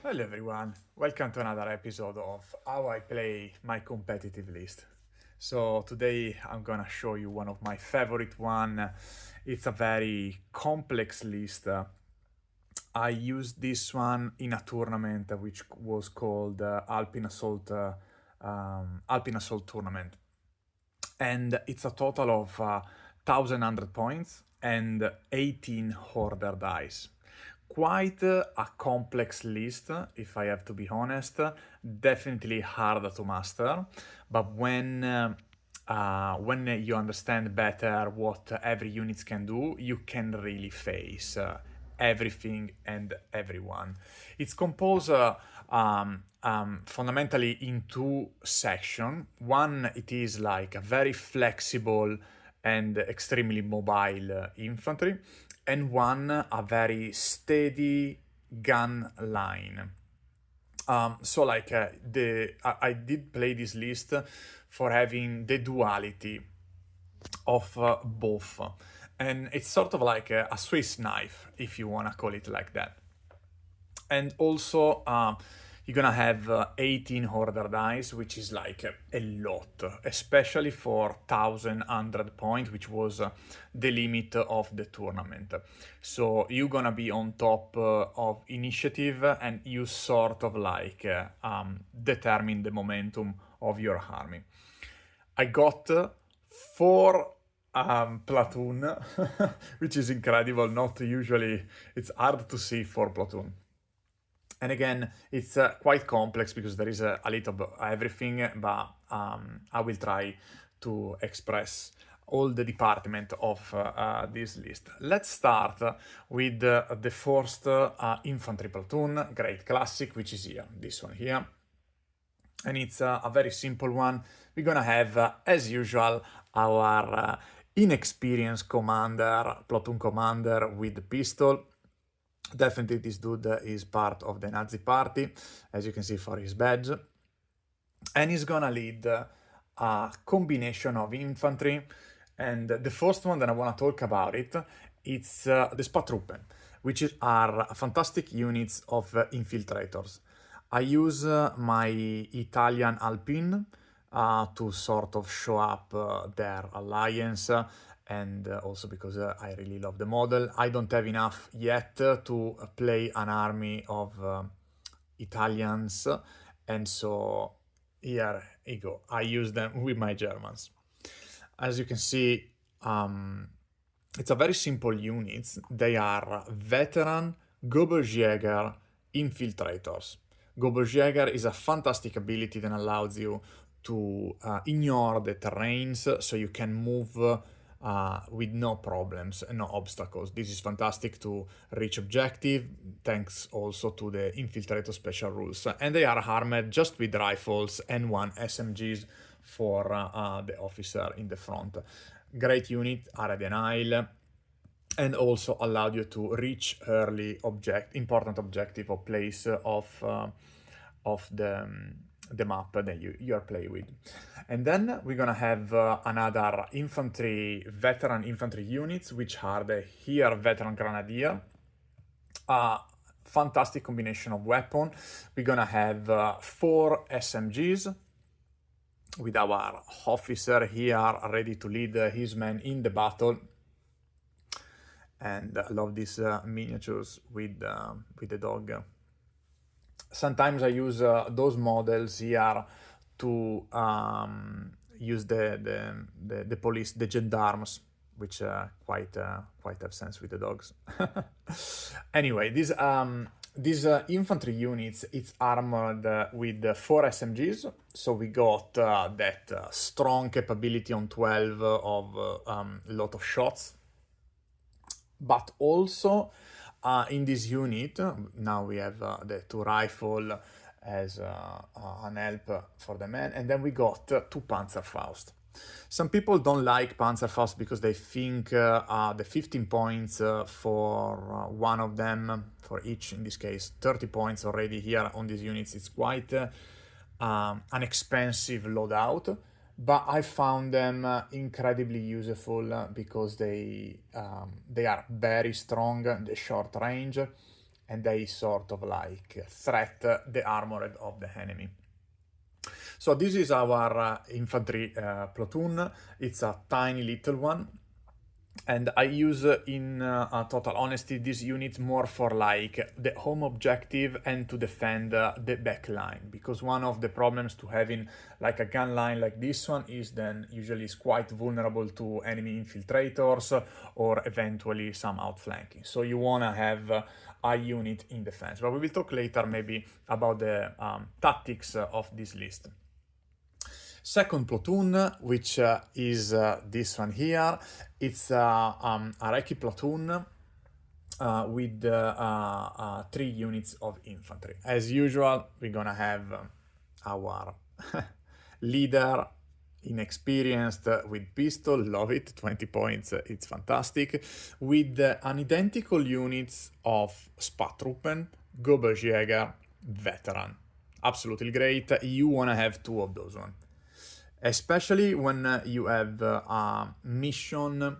Hello everyone, welcome to another episode of how I play my competitive list. So today I'm gonna show you one of my favorite one. It's a very complex list. I used this one in a tournament which was called Alpine Assault Tournament, and it's a total of 1100 points and 18 order dice. Quite a complex list, if I have to be honest. Definitely hard to master, but when you understand better what every unit can do, you can really face everything and everyone. It's composed fundamentally in two sections. One, it is like a very flexible and extremely mobile infantry, and one, a very steady gun line. I did play this list for having the duality of both, and it's sort of like a Swiss knife, if you want to call it like that. And also, you're gonna have 18 order dice, which is like a lot, especially for 1100 points, which was the limit of the tournament. So you're gonna be on top of initiative, and you sort of like determine the momentum of your army. I got 4 platoon, which is incredible. Not usually, it's hard to see 4 platoon. And again, it's quite complex because there is a little bit of everything, but I will try to express all the department of this list. Let's start with the first infantry platoon, great classic, which is here, this one here. And it's a very simple one. We're gonna have, as usual, our inexperienced commander, platoon commander with the pistol. Definitely this dude is part of the Nazi party, as you can see for his badge. And he's gonna lead a combination of infantry. And the first one that I wanna talk about it's the Spatruppen, which are fantastic units of infiltrators. I use my Italian Alpine to sort of show up their alliance, and also because I really love the model. I don't have enough yet to play an army of Italians, and so here you go. I use them with my Germans. As you can see, it's a very simple unit. They are veteran Gobelschjäger infiltrators. Gobelschjäger is a fantastic ability that allows you to ignore the terrains, so you can move with no problems and no obstacles. This is fantastic to reach objective, thanks also to the infiltrator special rules. And they are armed just with rifles and 1 SMGs for the officer in the front. Great unit, Arabian, and also allowed you to reach early important objective or place of the map that you are playing with. And then we're gonna have another veteran infantry units, which are the here veteran grenadier. Fantastic combination of weapon. We're gonna have 4 SMGs with our officer here ready to lead his men in the battle. And I love these miniatures with the dog. Sometimes I use those models here to use the police, the gendarmes, which quite have sense with the dogs. Anyway, these infantry units, it's armored with 4 SMGs, so we got that strong capability on 12 of a lot of shots. But also in this unit, now we have the 2 rifle as an help for the men, and then we got 2 Panzerfaust. Some people don't like Panzerfaust because they think the 15 points for one of them, for each, in this case 30 points already here on these units, it's quite an expensive loadout. But I found them incredibly useful because they are very strong, the short range, and they sort of like threat the armored of the enemy. So this is our infantry platoon. It's a tiny little one. And I use, in total honesty, this unit more for like the home objective and to defend the back line. Because one of the problems to having like a gun line like this one is then usually it's quite vulnerable to enemy infiltrators or eventually some outflanking. So you want to have a unit in defense. But we will talk later maybe about the tactics of this list. Second platoon, which is this one here, it's a recce platoon with 3 units of infantry. As usual, we're gonna have our leader, inexperienced with pistol, love it, 20 points, it's fantastic, with unidentical units of Spadtruppen, Gobelsjäger, veteran. Absolutely great. You wanna have 2 of those ones. Especially when you have a mission,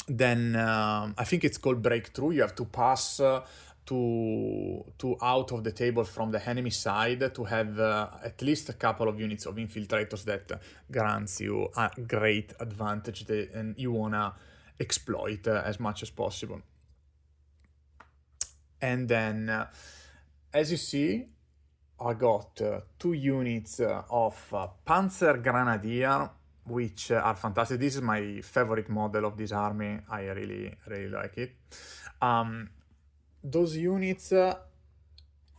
then I think it's called breakthrough. You have to pass to out of the table from the enemy side to have at least a couple of units of infiltrators that grants you a great advantage and you wanna exploit as much as possible. And then, as you see, I got 2 units of Panzergrenadier, which are fantastic. This is my favorite model of this army. I really like it. Those units,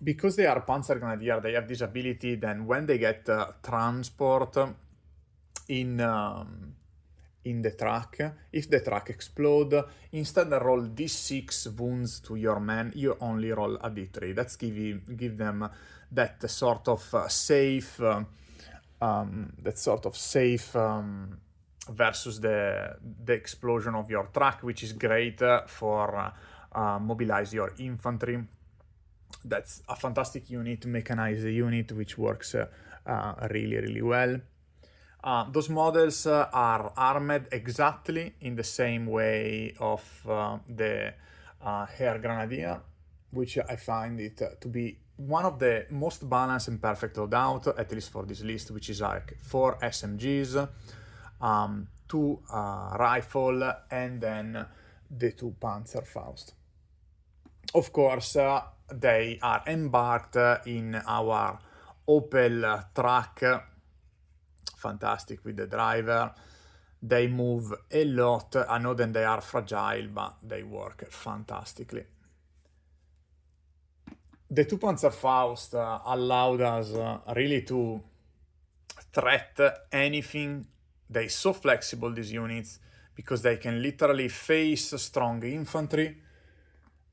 because they are Panzergrenadier, they have this ability then when they get transport in the truck, if the truck explodes, instead of roll d6 wounds to your men, you only roll a d3. That's give them that sort of safe, versus the explosion of your truck, which is great for mobilize your infantry. That's a fantastic unit, mechanized unit, which works really well. Those models are armed exactly in the same way of the Air Grenadier, which I find it to be one of the most balanced and perfect loadout, at least for this list, which is like 4 SMGs, 2 rifle, and then the 2 Panzerfaust. Of course, they are embarked in our Opel truck, fantastic with the driver. They move a lot. I know that they are fragile, but they work fantastically. The 2 Panzerfaust allowed us really to threat anything. They're so flexible, these units, because they can literally face strong infantry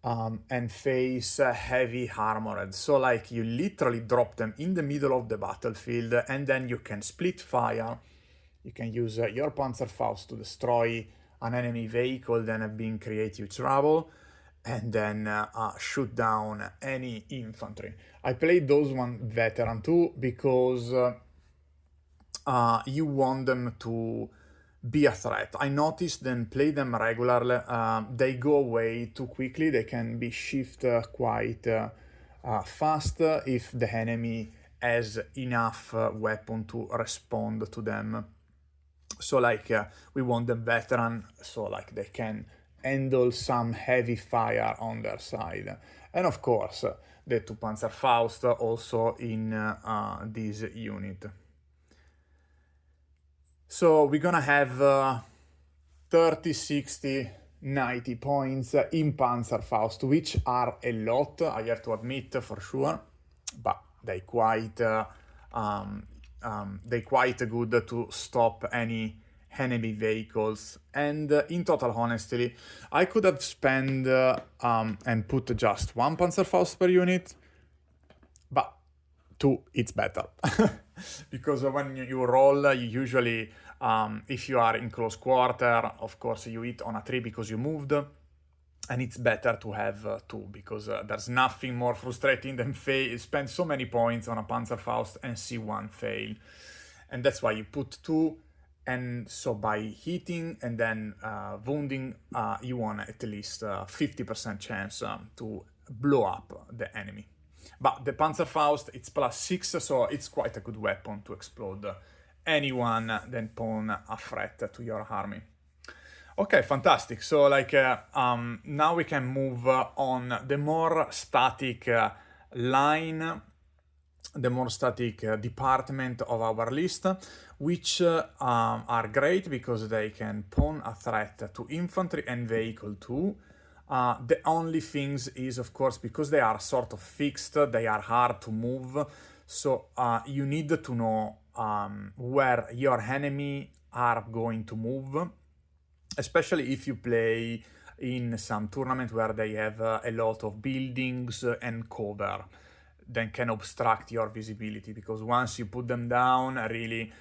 and face heavy armored. So like you literally drop them in the middle of the battlefield and then you can split fire. You can use your Panzerfaust to destroy an enemy vehicle that have been create you trouble, and then shoot down any infantry. I played those one veteran too because you want them to be a threat. I noticed them play them regularly. They go away too quickly. They can be shifted quite fast if the enemy has enough weapon to respond to them. So like we want them veteran, so like they can handle some heavy fire on their side. And of course, the 2 Panzerfaust also in this unit. So we're gonna have 30, 60, 90 points in Panzerfaust, which are a lot, I have to admit, for sure, but they quite good to stop any enemy vehicles. And in total honesty, I could have spent and put just 1 Panzerfaust per unit, but 2 it's better. Because when you roll, you usually, if you are in close quarter, of course you hit on a 3 because you moved, and it's better to have 2 because there's nothing more frustrating than spend so many points on a Panzerfaust and see 1 fail. And that's why you put 2, and so by hitting and then wounding, you want at least 50% chance to blow up the enemy. But the Panzerfaust, it's +6, so it's quite a good weapon to explode anyone that pose a threat to your army. Okay, fantastic. So like now we can move on the more static line, the more static department of our list, which are great because they can pose a threat to infantry and vehicle too. The only things is, of course, because they are sort of fixed, they are hard to move, so you need to know where your enemy are going to move, especially if you play in some tournament where they have a lot of buildings and cover, then can obstruct your visibility, because once you put them down, really,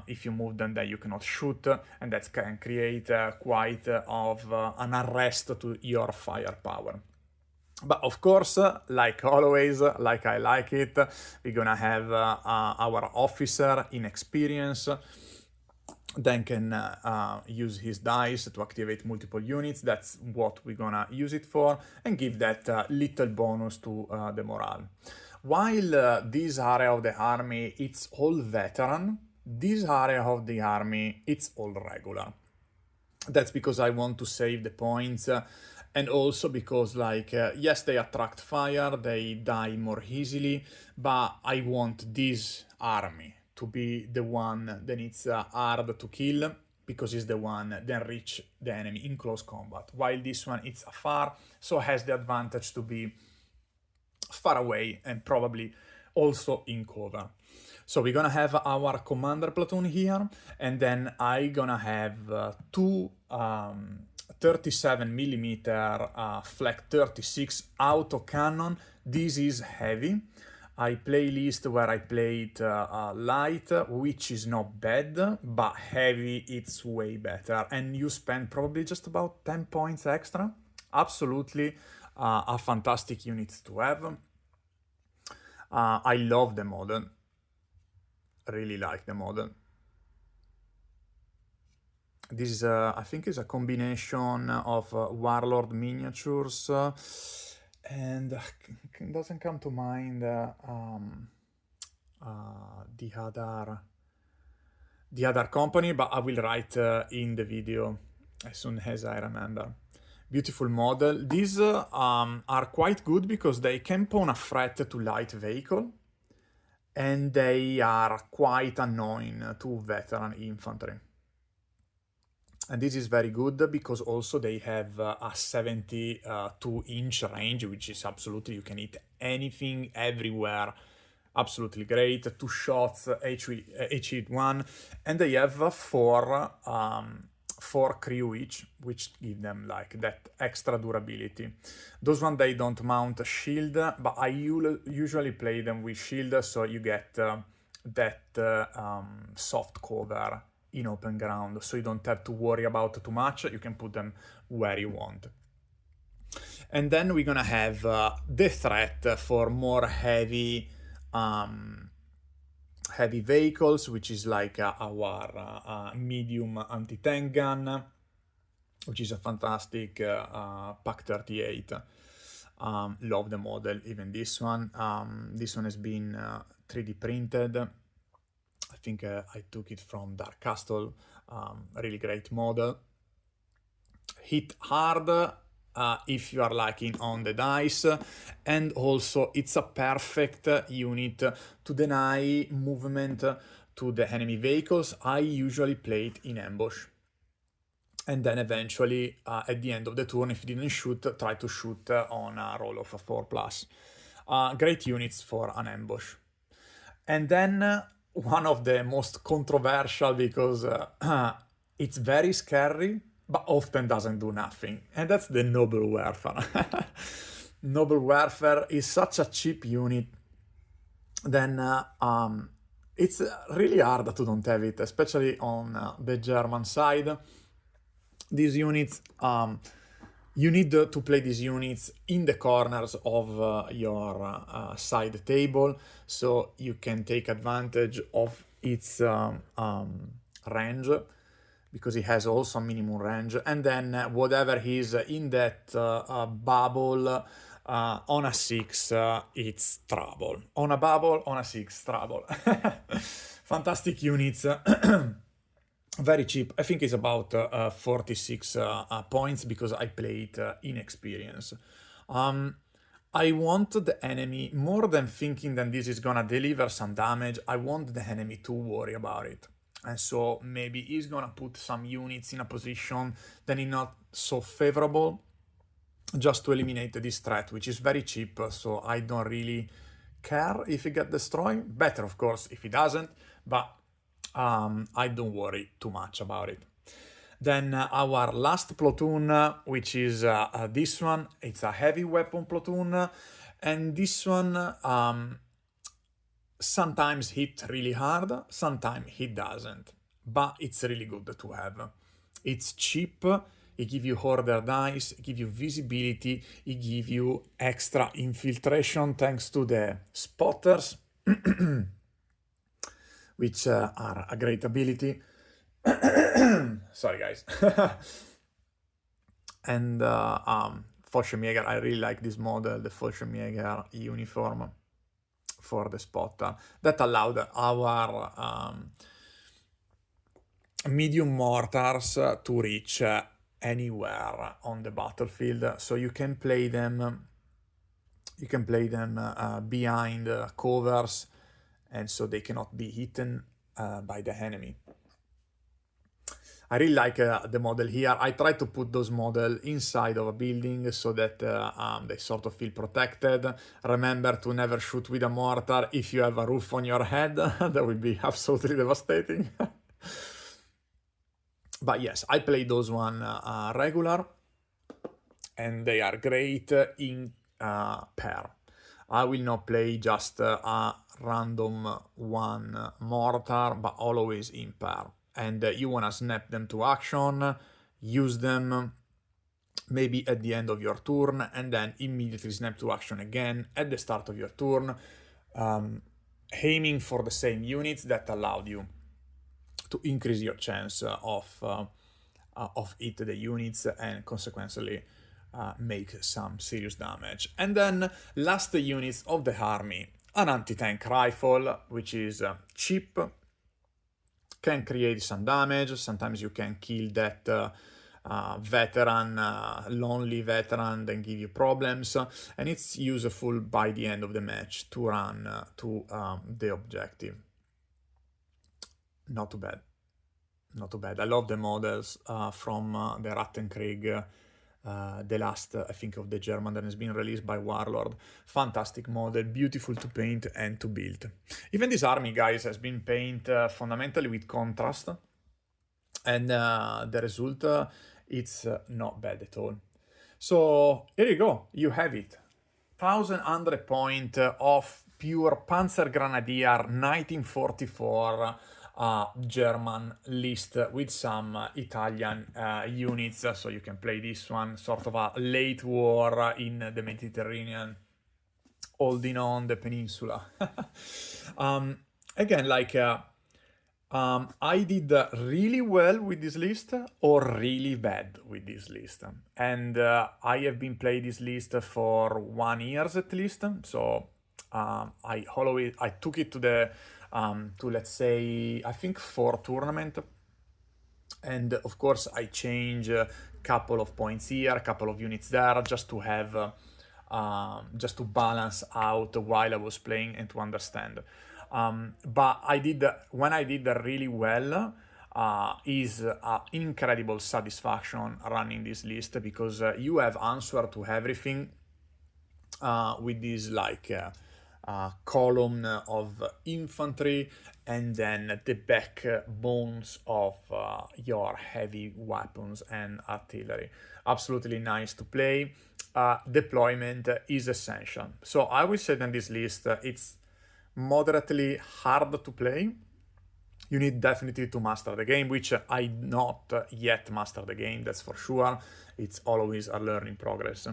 if you move them, then you cannot shoot, and that can create quite of an arrest to your firepower. But of course, like always, like I like it, we're gonna have our officer in experience, then can use his dice to activate multiple units. That's what we're gonna use it for, and give that little bonus to the morale. While this area of the army, it's all veteran, this area of the army, it's all regular. That's because I want to save the points, and also because, like, yes, they attract fire, they die more easily, but I want this army to be the one that it's hard to kill, because it's the one that reach the enemy in close combat, while this one, it's afar, so has the advantage to be far away and probably also in cover. So we're gonna have our commander platoon here, and then I'm gonna have two 37mm Flak 36 autocannon. This is heavy. I play list where I played light, which is not bad, but heavy, it's way better. And you spend probably just about 10 points extra. Absolutely a fantastic unit to have. I love the model. Really like the model. This is, I think, is a combination of Warlord miniatures, and it doesn't come to mind the other company, but I will write in the video as soon as I remember. Beautiful model. These are quite good because they can pose a threat to light vehicle, and they are quite annoying to veteran infantry. And this is very good because also they have a 72-inch range, which is absolutely, you can hit anything, everywhere. Absolutely great. 2 shots, HE 1, and they have 4 crew each, which give them like that extra durability. Those ones, they don't mount a shield, but I usually play them with shield, so you get that soft cover in open ground, so you don't have to worry about too much. You can put them where you want. And then we're gonna have the threat for more heavy vehicles, which is like our medium anti-tank gun, which is a fantastic Pak 38. Love the model, even this one. This one has been 3D printed. I think I took it from Dark Castle. Really great model. Hit hard if you are lacking on the dice, and also it's a perfect unit to deny movement to the enemy vehicles. I usually play it in ambush, and then eventually at the end of the turn, if you didn't shoot, try to shoot on a roll of a 4+. Great units for an ambush. And then one of the most controversial, because it's very scary, but often doesn't do nothing, and that's the Noble Warfare. Noble Warfare is such a cheap unit, then it's really hard to don't have it, especially on the German side. These units, you need to play these units in the corners of your side table, so you can take advantage of its range, because it has also a minimum range, and then whatever is in that bubble, On a 6, it's trouble. On a bubble, on a 6, trouble. Fantastic units. Very cheap. I think it's about 46 points because I play it in experience. I want the enemy, more than thinking that this is gonna deliver some damage, I want the enemy to worry about it. And so maybe he's gonna put some units in a position that is not so favorable, just to eliminate this threat, which is very cheap, so I don't really care if he gets destroyed. Better, of course, if he doesn't, but I don't worry too much about it. Then our last platoon, which is this one, it's a heavy weapon platoon, and this one sometimes hit really hard, sometimes it doesn't, but it's really good to have. It's cheap, it gives you order dice, it gives you visibility, it gives you extra infiltration thanks to the spotters, which are a great ability. Sorry, guys. And Fallschirmjäger, I really like this model, the Fallschirmjäger uniform for the spotter, that allowed our medium mortars to reach anywhere on the battlefield. So you can play them behind covers, and so they cannot be hidden by the enemy. I really like the model here. I try to put those models inside of a building so that they sort of feel protected. Remember to never shoot with a mortar if you have a roof on your head. That would be absolutely devastating. But yes, I play those one regular, and they are great in pair. I will not play just a random one mortar, but always in pair. And you want to snap them to action, use them maybe at the end of your turn, and then immediately snap to action again at the start of your turn, aiming for the same units that allowed you to increase your chance of hit the units and consequently make some serious damage. And then last units of the army, an anti-tank rifle, which is cheap, can create some damage. Sometimes you can kill that veteran, lonely veteran, then give you problems, and it's useful by the end of the match to run to the objective. Not too bad. Not too bad. I love the models from the Rattenkrieg, the last, I think, of the German that has been released by Warlord. Fantastic model, beautiful to paint and to build. Even this army, guys, has been painted fundamentally with contrast, and the result, it's not bad at all. So here you go, you have it. 1100 points of pure Panzergrenadier 1944 German list with some Italian units, so you can play this one, sort of a late war in the Mediterranean, holding on the peninsula. Again, like I did really well with this list or really bad with this list, and I have been playing this list for 1 year at least, so I took it to the to, let's say, I think 4 tournament, and of course I change a couple of points here, a couple of units there, just to have just to balance out while I was playing and to understand. But when I did really well, is an incredible satisfaction running this list, because you have answer to everything with this like column of infantry, and then the backbones of your heavy weapons and artillery. Absolutely nice to play. Deployment is essential. So I will say that this list, it's moderately hard to play. You need definitely to master the game, which I not yet master the game, that's for sure. It's always a learning progress.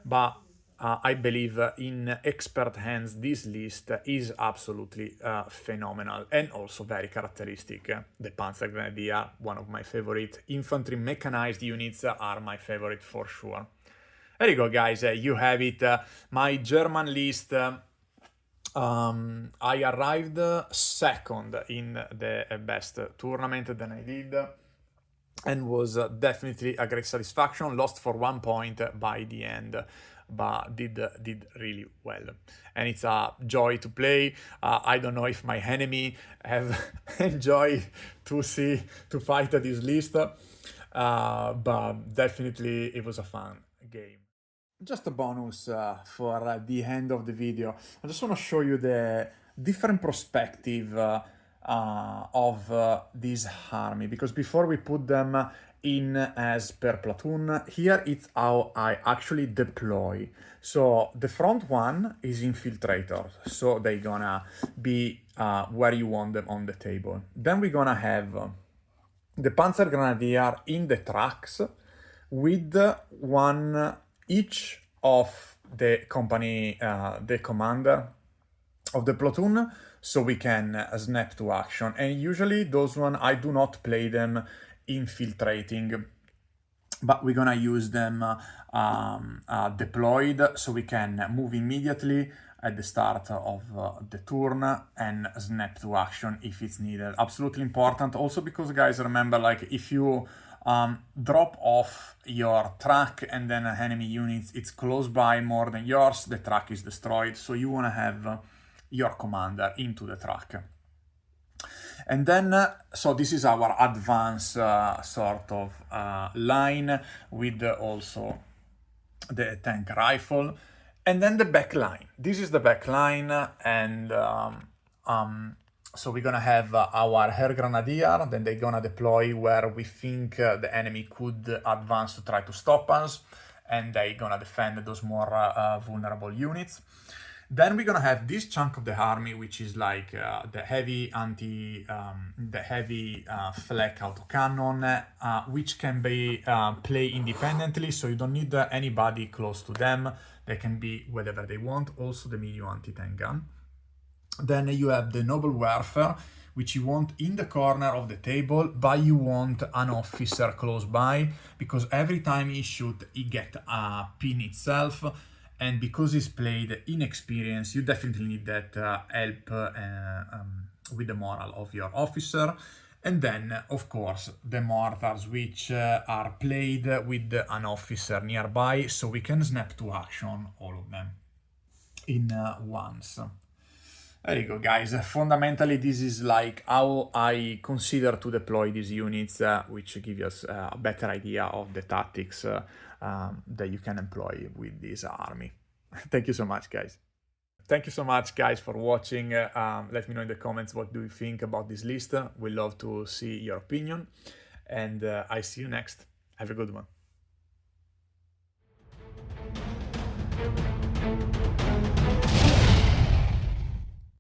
But I believe in expert hands, this list is absolutely phenomenal and also very characteristic. The Panzergrenadier, one of my favorite. Infantry mechanized units are my favorite for sure. There you go, guys. You have it. My German list. I arrived second in the best tournament that I did, and was definitely a great satisfaction. Lost for 1 point by the end, but did really well, and it's a joy to play. I don't know if my enemy have enjoyed to fight this list, but definitely it was a fun game. Just a bonus for the end of the video. I just want to show you the different perspective of this army, because before we put them in as per platoon, here it's how I actually deploy. So the front one is infiltrator, so they're gonna be where you want them on the table. Then we're gonna have the Panzergrenadier in the tracks with one each of the company, the commander of the platoon, so we can snap to action. And usually those one, I do not play them infiltrating, but we're gonna use them deployed, so we can move immediately at the start of the turn and snap to action if it's needed. Absolutely important. Also because, guys, remember, like, if you drop off your track and then enemy units, it's close by more than yours, the track is destroyed, so you want to have your commander into the track. And then, so this is our advance sort of line with also the tank rifle. And then the back line. This is the back line, and so we're gonna have our air grenadier, then they're gonna deploy where we think the enemy could advance to try to stop us, and they're gonna defend those more vulnerable units. Then we're gonna have this chunk of the army, which is like the heavy flak autocannon, which can be played independently, so you don't need anybody close to them. They can be whatever they want. Also the medium anti-tank gun. Then you have the noble warfare, which you want in the corner of the table, but you want an officer close by, because every time he shoot, he get a pin itself, and because he's played inexperienced, you definitely need that help with the morale of your officer. And then, of course, the mortars, which are played with an officer nearby, so we can snap to action all of them in once. There you go, guys. Fundamentally, this is like how I consider to deploy these units, which give us a better idea of the tactics that you can employ with this army. Thank you so much, guys. Thank you so much, guys, for watching. Let me know in the comments what do you think about this list. We love to see your opinion. And I see you next. Have a good one.